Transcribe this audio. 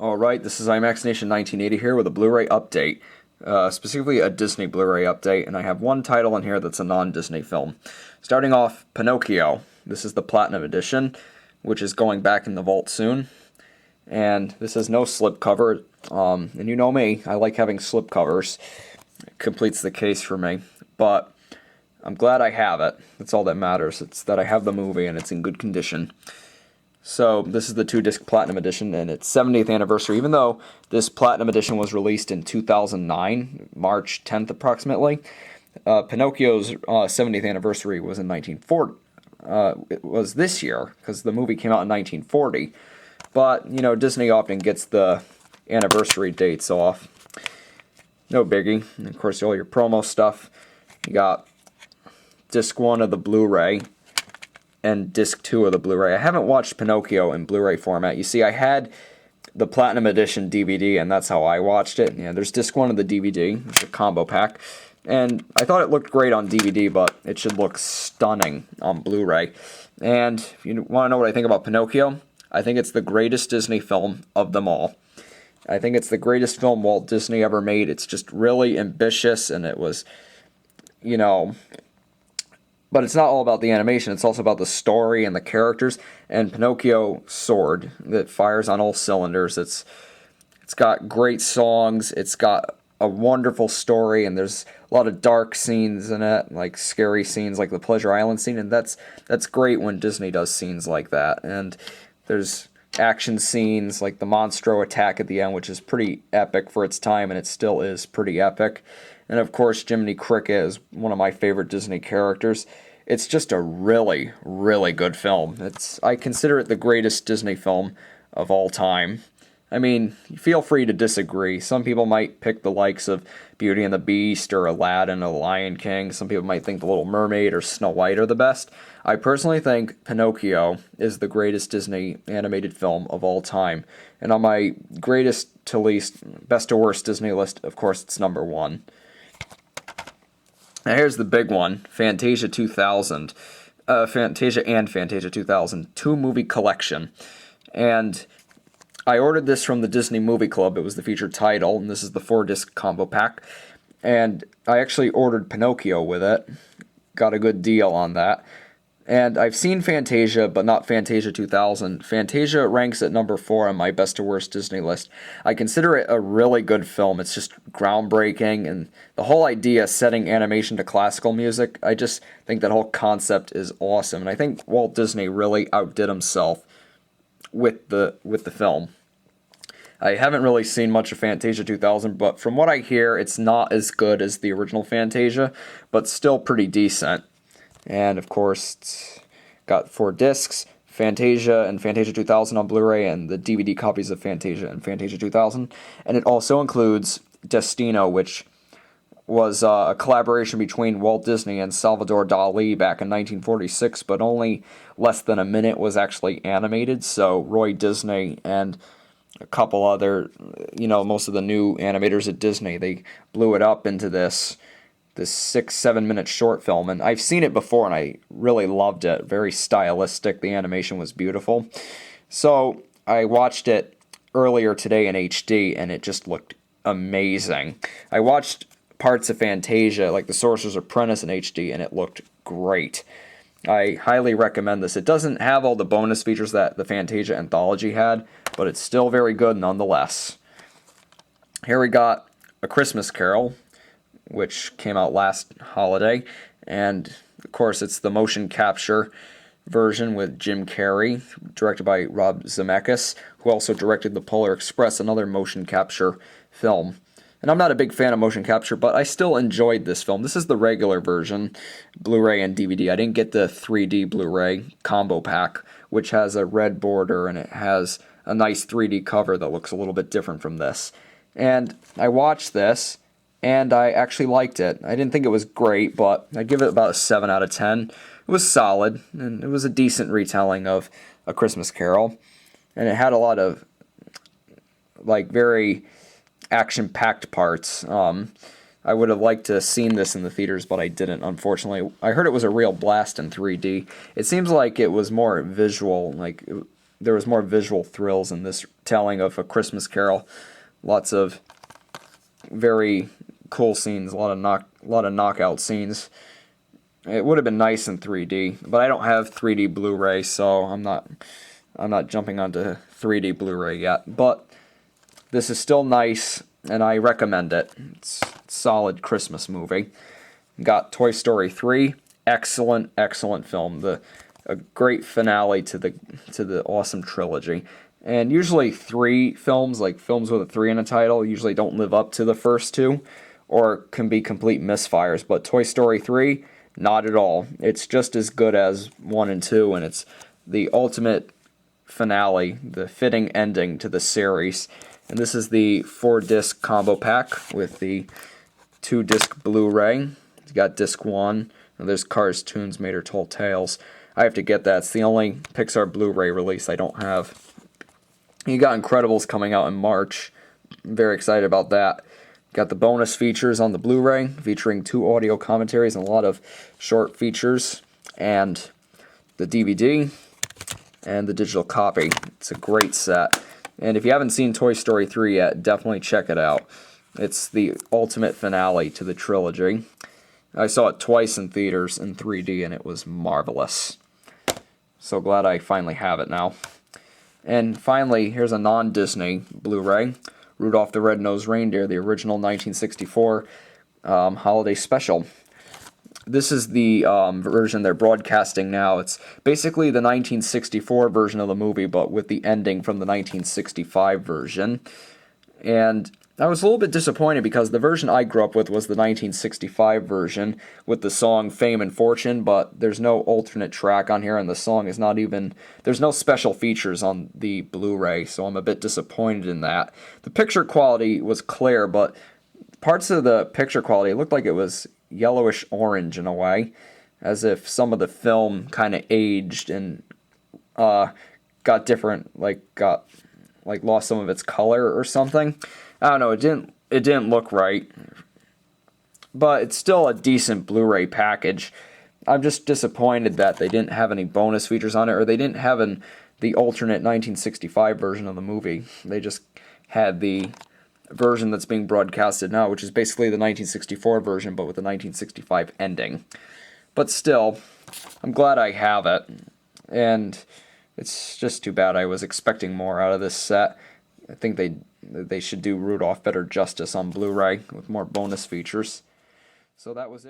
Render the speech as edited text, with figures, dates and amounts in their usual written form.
Alright, this is IMAX Nation 1980 here with a Blu-ray update, specifically a Disney Blu-ray update, and I have one title in here that's a non-Disney film. Starting off, Pinocchio. This is the Platinum Edition, which is going back in the vault soon, and this has no slipcover, and you know me, I like having slipcovers. It completes the case for me, but I'm glad I have it. That's all that matters. It's that I have the movie and it's in good condition. So this is the 2-disc Platinum Edition, and its 70th anniversary, even though this Platinum Edition was released in 2009, March 10th approximately. Pinocchio's 70th anniversary was in 1940. It was this year, because the movie came out in 1940. But, you know, Disney often gets the anniversary dates off. No biggie. And of course, all your promo stuff. You got disc 1 of the Blu-ray and disc 2 of the Blu-ray. I haven't watched Pinocchio in Blu-ray format. You see, I had the Platinum Edition DVD, and that's how I watched it. Yeah, there's disc 1 of the DVD. It's a combo pack. And I thought it looked great on DVD, but it should look stunning on Blu-ray. And if you want to know what I think about Pinocchio, I think it's the greatest Disney film of them all. I think it's the greatest film Walt Disney ever made. It's just really ambitious, and it was, you know, but it's not all about the animation, it's also about the story and the characters, and Pinocchio sword that fires on all cylinders. It's got great songs, it's got a wonderful story, and there's a lot of dark scenes in it, like scary scenes like the Pleasure Island scene, and that's great when Disney does scenes like that. And there's action scenes like the Monstro attack at the end, which is pretty epic for its time, and it still is pretty epic. And of course, Jiminy Cricket is one of my favorite Disney characters. It's just a really, really good film. I consider it the greatest Disney film of all time. I mean, feel free to disagree. Some people might pick the likes of Beauty and the Beast or Aladdin or The Lion King. Some people might think The Little Mermaid or Snow White are the best. I personally think Pinocchio is the greatest Disney animated film of all time. And on my greatest to least, best to worst Disney list, of course, it's number 1. Now here's the big one, Fantasia 2000. Fantasia and Fantasia 2000, 2-movie collection. And I ordered this from the Disney Movie Club. It was the featured title, and this is the 4-disc combo pack. And I actually ordered Pinocchio with it. Got a good deal on that. And I've seen Fantasia, but not Fantasia 2000. Fantasia ranks at number 4 on my best to worst Disney list. I consider it a really good film. It's just groundbreaking, and the whole idea setting animation to classical music, I just think that whole concept is awesome. And I think Walt Disney really outdid himself with the film. I haven't really seen much of Fantasia 2000, but from what I hear, it's not as good as the original Fantasia, but still pretty decent. And of course, it's got 4 discs, Fantasia and Fantasia 2000 on Blu-ray, and the DVD copies of Fantasia and Fantasia 2000. And it also includes Destino, which was a collaboration between Walt Disney and Salvador Dali back in 1946, but only less than a minute was actually animated. So Roy Disney and a couple other, you know, most of the new animators at Disney, they blew it up into this 6-7 minute short film, and I've seen it before and I really loved it. Very stylistic, the animation was beautiful. So I watched it earlier today in HD and it just looked amazing. I watched parts of Fantasia, like The Sorcerer's Apprentice in HD, and it looked great. I highly recommend this. It doesn't have all the bonus features that the Fantasia Anthology had, but it's still very good nonetheless. Here we got A Christmas Carol, which came out last holiday, and of course it's the motion capture version with Jim Carrey, directed by Rob Zemeckis, who also directed The Polar Express, another motion capture film. And I'm not a big fan of motion capture, but I still enjoyed this film. This is the regular version, Blu-ray and DVD. I didn't get the 3D Blu-ray combo pack, which has a red border and it has a nice 3D cover that looks a little bit different from this. And I watched this, and I actually liked it. I didn't think it was great, but I'd give it about a 7 out of 10. It was solid, and it was a decent retelling of A Christmas Carol. And it had a lot of, like, very action-packed parts. I would have liked to have seen this in the theaters, but I didn't, unfortunately. I heard it was a real blast in 3D. It seems like it was more visual, like there was more visual thrills in this telling of A Christmas Carol. Lots of very cool scenes, a lot of knockout scenes. It would have been nice in 3D, but I don't have 3D Blu-ray, so I'm not jumping onto 3D Blu-ray yet. But this is still nice, and I recommend it. It's a solid Christmas movie. Got Toy Story 3, excellent film. A great finale to the awesome trilogy. And usually 3 films, like films with a 3 in a title, usually don't live up to the first 2, or can be complete misfires. But Toy Story 3, not at all. It's just as good as 1 and 2, and it's the ultimate finale, the fitting ending to the series. And this is the 4-disc combo pack with the 2-disc Blu-ray. It's got disc 1, and there's Cars, Toons, Mater, Tall Tales. I have to get that. It's the only Pixar Blu-ray release I don't have. You got Incredibles coming out in March. I'm very excited about that. Got the bonus features on the Blu-ray, featuring 2 audio commentaries and a lot of short features, and the DVD, and the digital copy. It's a great set. And if you haven't seen Toy Story 3 yet, definitely check it out. It's the ultimate finale to the trilogy. I saw it twice in theaters in 3D, and it was marvelous. So glad I finally have it now. And finally, here's a non-Disney Blu-ray, Rudolph the Red-Nosed Reindeer, the original 1964 holiday special. This is the version they're broadcasting now. It's basically the 1964 version of the movie, but with the ending from the 1965 version. And I was a little bit disappointed because the version I grew up with was the 1965 version with the song Fame and Fortune, but there's no alternate track on here, and the song is not even... There's no special features on the Blu-ray, so I'm a bit disappointed in that. The picture quality was clear, but parts of the picture quality looked like it was yellowish orange in a way, as if some of the film kind of aged and got different, lost some of its color or something. I don't know, it didn't look right, but it's still a decent Blu-ray package. I'm just disappointed that they didn't have any bonus features on it, or they didn't have the alternate 1965 version of the movie. They just had the version that's being broadcasted now, which is basically the 1964 version, but with the 1965 ending. But still, I'm glad I have it, and it's just too bad. I was expecting more out of this set. I think they should do Rudolph better justice on Blu-ray with more bonus features. So that was it.